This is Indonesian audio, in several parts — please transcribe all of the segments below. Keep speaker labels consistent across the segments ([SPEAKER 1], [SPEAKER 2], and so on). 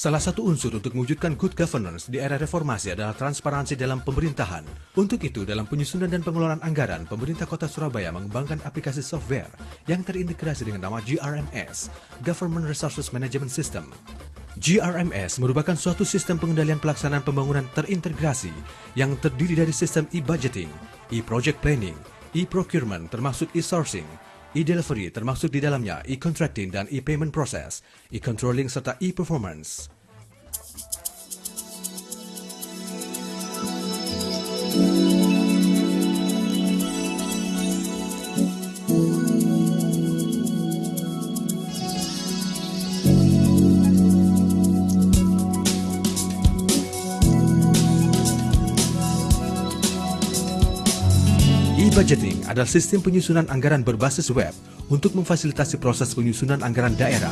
[SPEAKER 1] Salah satu unsur untuk mewujudkan good governance di era reformasi adalah transparansi dalam pemerintahan. Untuk itu, dalam penyusunan dan pengelolaan anggaran, pemerintah Kota Surabaya mengembangkan aplikasi software yang terintegrasi dengan nama GRMS, Government Resources Management System. GRMS merupakan suatu sistem pengendalian pelaksanaan pembangunan terintegrasi yang terdiri dari sistem e-budgeting, e-project planning, e-procurement termasuk e-sourcing, e-delivery termasuk di dalamnya e-contracting dan e-payment process, e-controlling serta e-performance. E-budgeting adalah sistem penyusunan anggaran berbasis web untuk memfasilitasi proses penyusunan anggaran daerah.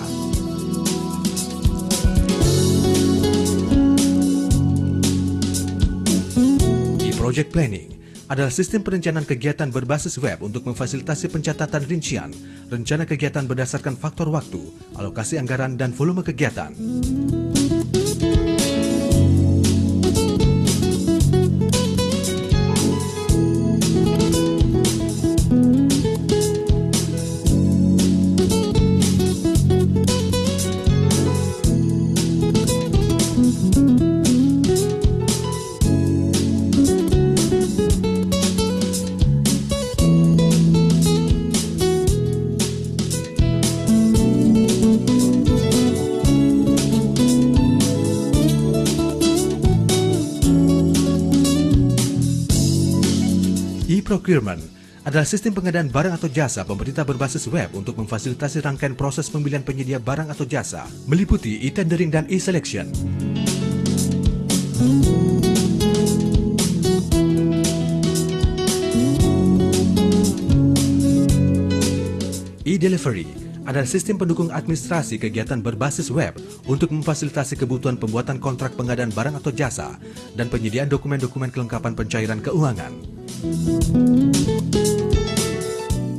[SPEAKER 1] E-project planning adalah sistem perencanaan kegiatan berbasis web untuk memfasilitasi pencatatan rincian, rencana kegiatan berdasarkan faktor waktu, alokasi anggaran, dan volume kegiatan. E-procurement adalah sistem pengadaan barang atau jasa pemerintah berbasis web untuk memfasilitasi rangkaian proses pemilihan penyedia barang atau jasa, meliputi e-tendering dan e-selection. E-delivery adalah sistem pendukung administrasi kegiatan berbasis web untuk memfasilitasi kebutuhan pembuatan kontrak pengadaan barang atau jasa dan penyediaan dokumen-dokumen kelengkapan pencairan keuangan.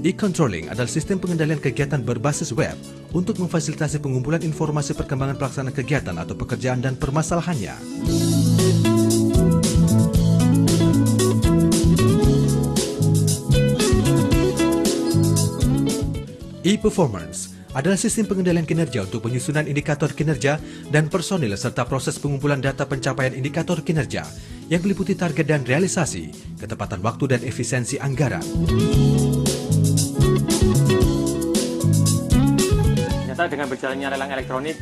[SPEAKER 1] E-controlling adalah sistem pengendalian kegiatan berbasis web untuk memfasilitasi pengumpulan informasi perkembangan pelaksanaan kegiatan atau pekerjaan dan permasalahannya. E-performance adalah sistem pengendalian kinerja untuk penyusunan indikator kinerja dan personil serta proses pengumpulan data pencapaian indikator kinerja yang meliputi target dan realisasi, ketepatan waktu dan efisiensi anggaran.
[SPEAKER 2] Ternyata dengan berjalannya lelang elektronik,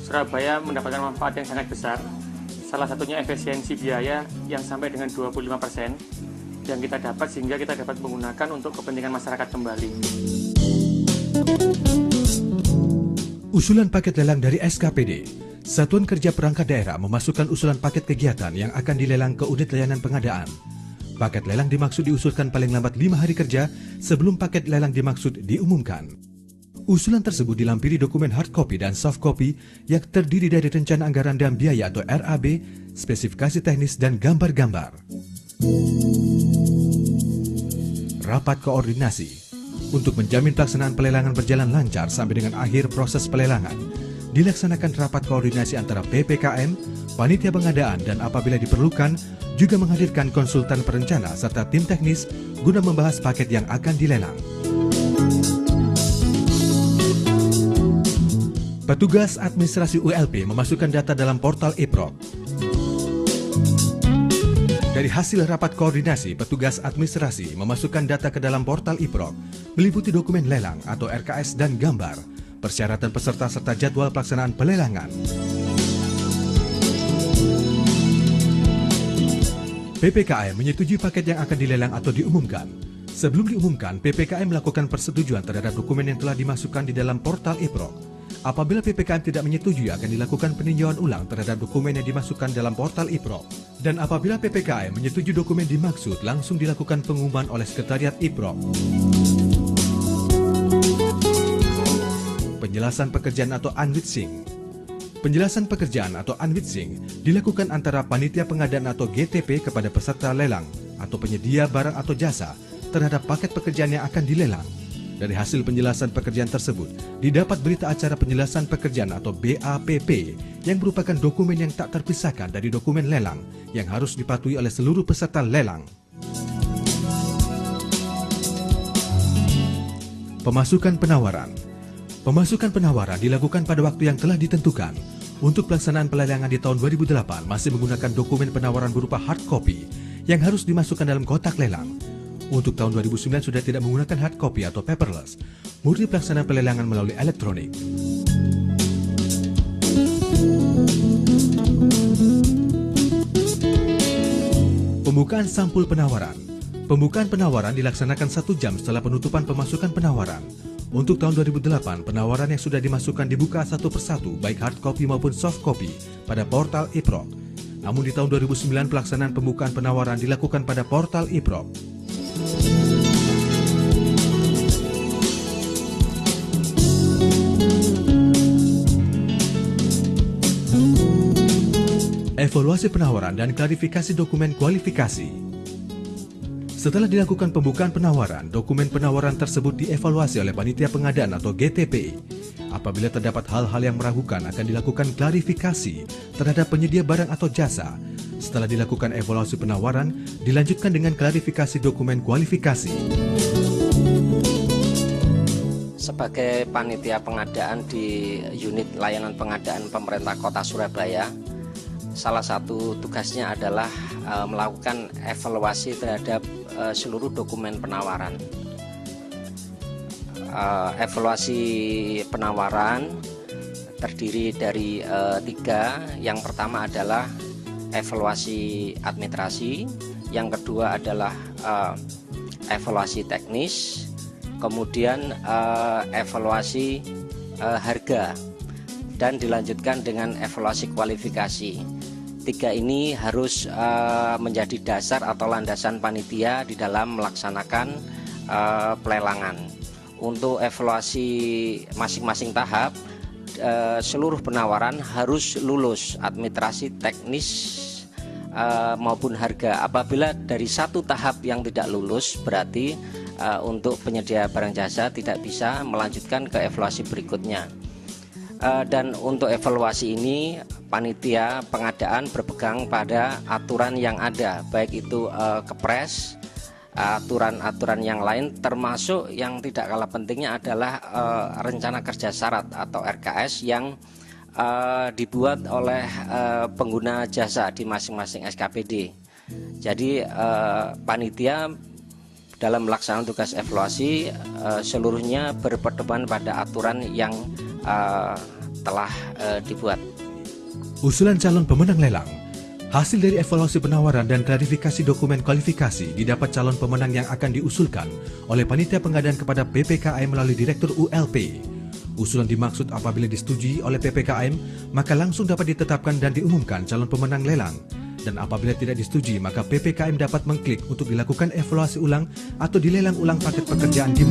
[SPEAKER 2] Surabaya mendapatkan manfaat yang sangat besar. Salah satunya efisiensi biaya yang sampai dengan 25% yang kita dapat sehingga kita dapat menggunakan untuk kepentingan masyarakat kembali.
[SPEAKER 1] Usulan paket lelang dari SKPD. Satuan Kerja Perangkat Daerah memasukkan usulan paket kegiatan yang akan dilelang ke unit layanan pengadaan. Paket lelang dimaksud diusulkan paling lambat 5 hari kerja sebelum paket lelang dimaksud diumumkan. Usulan tersebut dilampiri dokumen hard copy dan soft copy yang terdiri dari rencana anggaran dan biaya atau RAB, spesifikasi teknis dan gambar-gambar. Rapat koordinasi. Untuk menjamin pelaksanaan pelelangan berjalan lancar sampai dengan akhir proses pelelangan, dilaksanakan rapat koordinasi antara PPKM, panitia pengadaan, dan apabila diperlukan, juga menghadirkan konsultan perencana serta tim teknis guna membahas paket yang akan dilelang. Petugas administrasi ULP memasukkan data dalam portal e-proc. Dari hasil rapat koordinasi, petugas administrasi memasukkan data ke dalam portal e-proc, meliputi dokumen lelang atau RKS dan gambar, persyaratan peserta serta jadwal pelaksanaan pelelangan. PPKM menyetujui paket yang akan dilelang atau diumumkan. Sebelum diumumkan, PPKM melakukan persetujuan terhadap dokumen yang telah dimasukkan di dalam portal e-proc. Apabila PPKM tidak menyetujui, akan dilakukan peninjauan ulang terhadap dokumen yang dimasukkan dalam portal e-proc. Dan apabila PPKM menyetujui dokumen dimaksud, langsung dilakukan pengumuman oleh Sekretariat e-proc. Penjelasan pekerjaan atau unwitching. Penjelasan pekerjaan atau unwitching dilakukan antara panitia pengadaan atau GTP kepada peserta lelang atau penyedia barang atau jasa terhadap paket pekerjaan yang akan dilelang. Dari hasil penjelasan pekerjaan tersebut, didapat berita acara penjelasan pekerjaan atau BAPP yang merupakan dokumen yang tak terpisahkan dari dokumen lelang yang harus dipatuhi oleh seluruh peserta lelang. Pemasukan penawaran. Pemasukan penawaran dilakukan pada waktu yang telah ditentukan. Untuk pelaksanaan pelelangan di tahun 2008 masih menggunakan dokumen penawaran berupa hard copy yang harus dimasukkan dalam kotak lelang. Untuk tahun 2009 sudah tidak menggunakan hard copy atau paperless, murni pelaksanaan pelelangan melalui elektronik. Pembukaan sampul penawaran. Pembukaan penawaran dilaksanakan 1 jam setelah penutupan pemasukan penawaran. Untuk tahun 2008, penawaran yang sudah dimasukkan dibuka satu persatu, baik hard copy maupun soft copy, pada portal eProc. Namun di tahun 2009, pelaksanaan pembukaan penawaran dilakukan pada portal eProc. Evaluasi penawaran dan klarifikasi dokumen kualifikasi. Setelah dilakukan pembukaan penawaran, dokumen penawaran tersebut dievaluasi oleh panitia pengadaan atau GTP. Apabila terdapat hal-hal yang meragukan, akan dilakukan klarifikasi terhadap penyedia barang atau jasa. Setelah dilakukan evaluasi penawaran, dilanjutkan dengan klarifikasi dokumen kualifikasi.
[SPEAKER 3] Sebagai panitia pengadaan di unit layanan pengadaan pemerintah Kota Surabaya, salah satu tugasnya adalah melakukan evaluasi terhadap seluruh dokumen penawaran. Evaluasi penawaran terdiri dari 3. Yang pertama adalah evaluasi administrasi, yang kedua adalah evaluasi teknis, kemudian evaluasi harga, dan dilanjutkan dengan evaluasi kualifikasi. 3 ini harus menjadi dasar atau landasan panitia di dalam melaksanakan pelelangan. Untuk evaluasi masing-masing tahap, seluruh penawaran harus lulus administrasi, teknis maupun harga. Apabila dari satu tahap yang tidak lulus, berarti untuk penyedia barang jasa tidak bisa melanjutkan ke evaluasi berikutnya. Dan untuk evaluasi ini, panitia pengadaan berpegang pada aturan yang ada, baik itu Kepres, aturan-aturan yang lain, termasuk yang tidak kalah pentingnya adalah rencana kerja syarat atau RKS yang dibuat oleh pengguna jasa di masing-masing SKPD. Jadi panitia dalam melaksanakan tugas evaluasi seluruhnya berpedoman pada aturan yang telah dibuat.
[SPEAKER 1] Usulan calon pemenang lelang. Hasil dari evaluasi penawaran dan klarifikasi dokumen kualifikasi didapat calon pemenang yang akan diusulkan oleh panitia pengadaan kepada PPKM melalui Direktur ULP. Usulan dimaksud apabila disetujui oleh PPKM, maka langsung dapat ditetapkan dan diumumkan calon pemenang lelang. Dan apabila tidak disetujui, maka PPKM dapat mengklik untuk dilakukan evaluasi ulang atau dilelang ulang paket pekerjaan di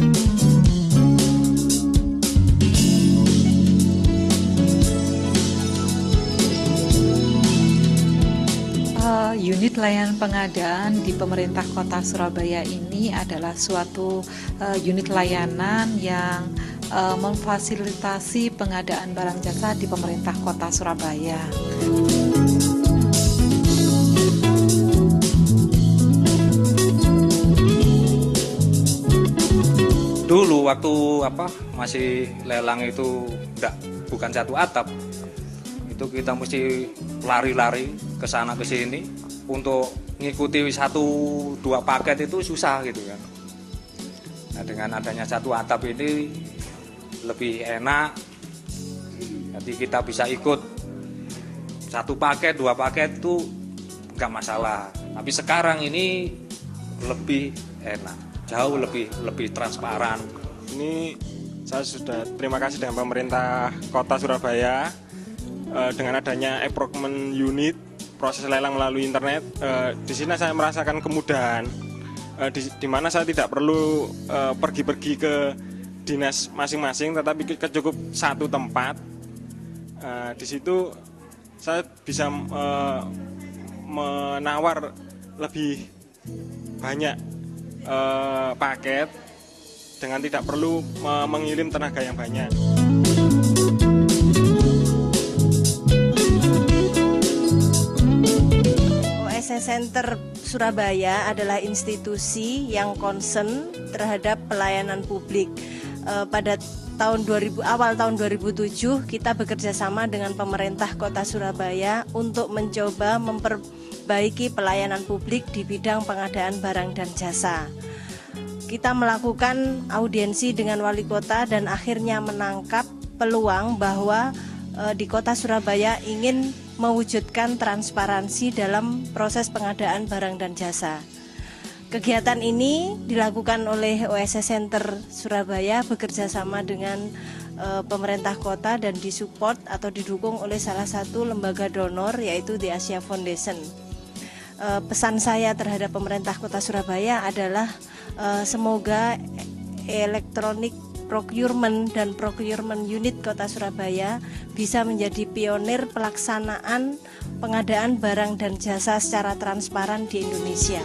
[SPEAKER 4] Unit layanan pengadaan di pemerintah Kota Surabaya ini adalah suatu unit layanan yang memfasilitasi pengadaan barang jasa di pemerintah Kota Surabaya.
[SPEAKER 5] Dulu waktu masih lelang itu bukan satu atap, itu kita mesti lari-lari ke sana ke sini untuk ngikuti 1-2 paket itu susah gitu kan. Nah, dengan adanya satu atap ini lebih enak, jadi kita bisa ikut 1 paket 2 paket itu nggak masalah. Tapi sekarang ini lebih enak, jauh lebih transparan.
[SPEAKER 6] Ini saya sudah terima kasih dengan pemerintah Kota Surabaya dengan adanya e-procurement unit proses lelang melalui internet. Di sini saya merasakan kemudahan di mana saya tidak perlu pergi-pergi ke dinas masing-masing, tetapi cukup satu tempat. Di situ saya bisa menawar lebih banyak paket dengan tidak perlu mengirim tenaga yang banyak.
[SPEAKER 7] OSS Center Surabaya adalah institusi yang concern terhadap pelayanan publik. Pada awal tahun 2007 kita bekerja sama dengan pemerintah Kota Surabaya untuk mencoba memperbaiki pelayanan publik di bidang pengadaan barang dan jasa. Kita melakukan audiensi dengan wali kota dan akhirnya menangkap peluang bahwa di Kota Surabaya ingin mewujudkan transparansi dalam proses pengadaan barang dan jasa. Kegiatan ini dilakukan oleh OSS Center Surabaya bekerja sama dengan pemerintah kota dan disupport atau didukung oleh salah satu lembaga donor yaitu The Asia Foundation. Pesan saya terhadap pemerintah Kota Surabaya adalah semoga Electronic Procurement dan Procurement Unit Kota Surabaya bisa menjadi pionir pelaksanaan pengadaan barang dan jasa secara transparan di Indonesia.